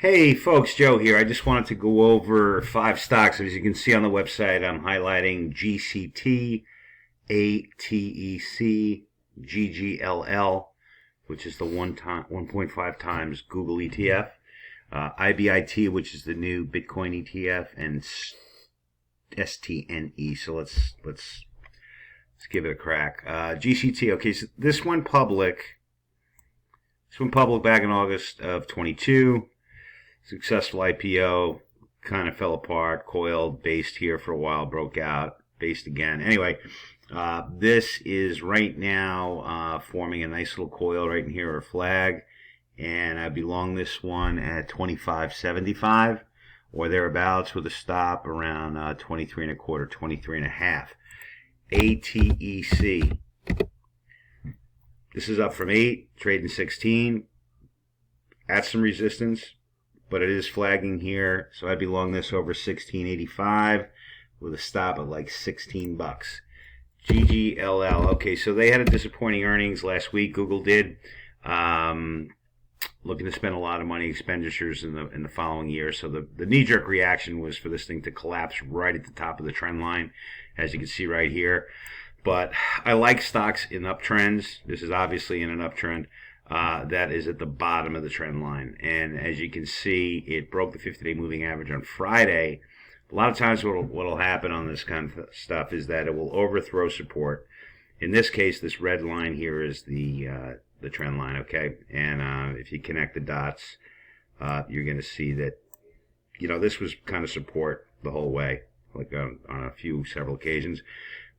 Hey folks, Joe here. I just wanted to go over five stocks. As you can see on the website, I'm highlighting GCT, ATEC, GGLL, which is the 1.5 times Google ETF, IBIT, which is the new Bitcoin ETF, and STNE. So let's give it a crack. GCT. Okay, so this went public. This went public back in August of 22. Successful IPO, kind of fell apart, coiled, based here for a while, broke out, based again. Anyway, this is right now forming a nice little coil right in here, or flag, and I belong this one at 25.75 or thereabouts, with a stop around 23 and a quarter, 23 and a half. ATEC. This is up from 8, trading 16, at some resistance, but it is flagging here, so I belong this over 16.85 with a stop at like 16 bucks. GGLL. Okay, so they had a disappointing earnings last week. Google did, looking to spend a lot of money expenditures in the following year. So the knee-jerk reaction was for this thing to collapse right at the top of the trend line, as you can see right here. But I like stocks in uptrends. This is obviously in an uptrend. That is at the bottom of the trend line, and as you can see, it broke the 50-day moving average on Friday. A lot of times what will happen on this kind of stuff is that it will overthrow support. In this case, this red line here is the trend line, okay? And if you connect the dots, you're going to see that, this was kind of support the whole way, like on several occasions.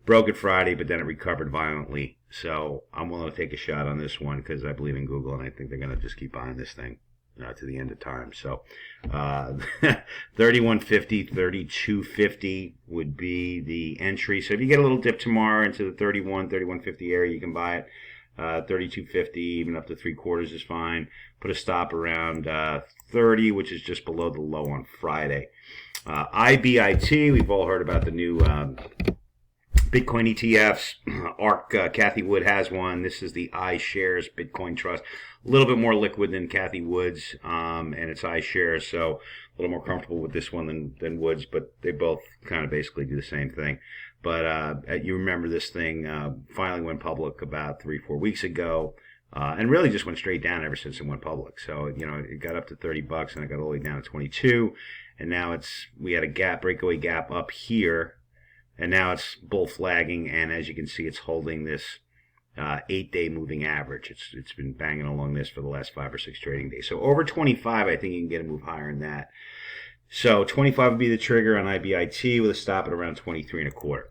Broke it Friday, but then it recovered violently. So I'm willing to take a shot on this one because I believe in Google, and I think they're going to just keep buying this thing to the end of time. So 31.50, 32.50 would be the entry. So if you get a little dip tomorrow into the 31.50 area, you can buy it. 32.50, even up to 3/4 is fine. Put a stop around 30, which is just below the low on Friday. IBIT, we've all heard about the new Bitcoin ETFs. ARC, Kathy Wood has one. This is the iShares Bitcoin Trust. A little bit more liquid than Kathy Wood's, and it's iShares, so a little more comfortable with this one than Wood's, but they both kind of basically do the same thing. But you remember this thing finally went public about 3-4 weeks ago, and really just went straight down ever since it went public. So, it got up to 30 bucks, and it got all the way down to 22, and now we had a breakaway gap up here, and now it's bull flagging, and as you can see, it's holding this 8-day moving average. It's been banging along this for the last 5 or 6 trading days. So over 25, I think you can get a move higher than that. So 25 would be the trigger on IBIT with a stop at around 23 and a quarter.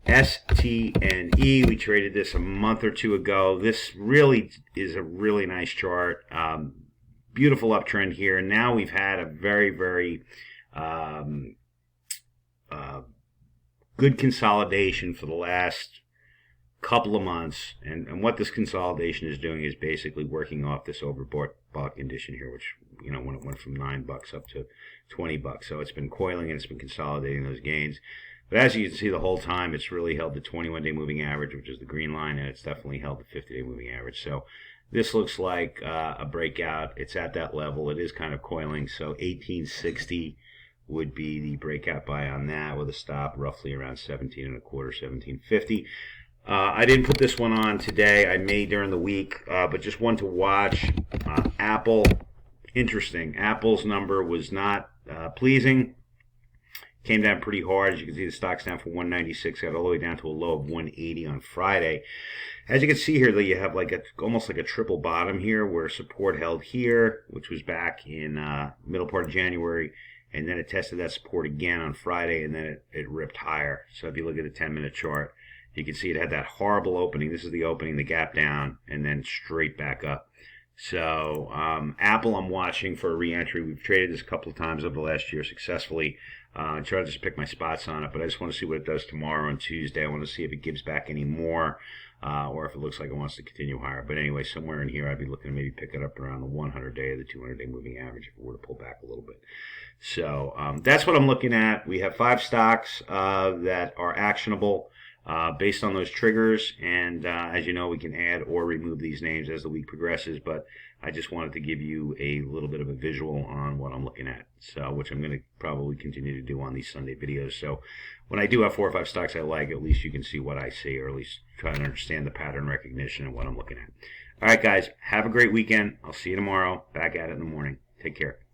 STNE, we traded this a month or two ago. This really is a really nice chart. Beautiful uptrend here. Now we've had a very, very good consolidation for the last couple of months, and what this consolidation is doing is basically working off this overbought condition here, which when it went from 9 bucks up to 20 bucks. So it's been coiling and it's been consolidating those gains. But as you can see, the whole time it's really held the 21-day moving average, which is the green line, and it's definitely held the 50-day moving average. So this looks like a breakout. It's at that level. It is kind of coiling. So 1860 would be the breakout buy on that, with a stop roughly around 17 and a quarter, 17.50. I didn't put this one on today. I may during the week, but just one to watch. Apple, interesting. Apple's number was not pleasing. Came down pretty hard. As you can see, the stock's down from 196, got all the way down to a low of 180 on Friday. As you can see here, though, you have almost like a triple bottom here, where support held here, which was back in middle part of January. And then it tested that support again on Friday, and then it ripped higher. So if you look at the 10-minute chart, you can see it had that horrible opening. This is the opening, the gap down, and then straight back up. So Apple, I'm watching for a re-entry. We've traded this a couple of times over the last year successfully. I try to just pick my spots on it, but I just want to see what it does tomorrow and Tuesday. I want to see if it gives back any more, or if it looks like it wants to continue higher. But anyway, somewhere in here, I'd be looking to maybe pick it up around the 100-day or the 200-day moving average if it were to pull back a little bit. So that's what I'm looking at. We have 5 stocks that are actionable. based on those triggers. And as you know, we can add or remove these names as the week progresses, but I just wanted to give you a little bit of a visual on what I'm looking at, so which I'm going to probably continue to do on these Sunday videos. So when I do have 4 or 5 stocks I like, at least you can see what I see, or at least try to understand the pattern recognition and what I'm looking at. All right, guys, have a great weekend. I'll see you tomorrow. Back at it in the morning. Take care.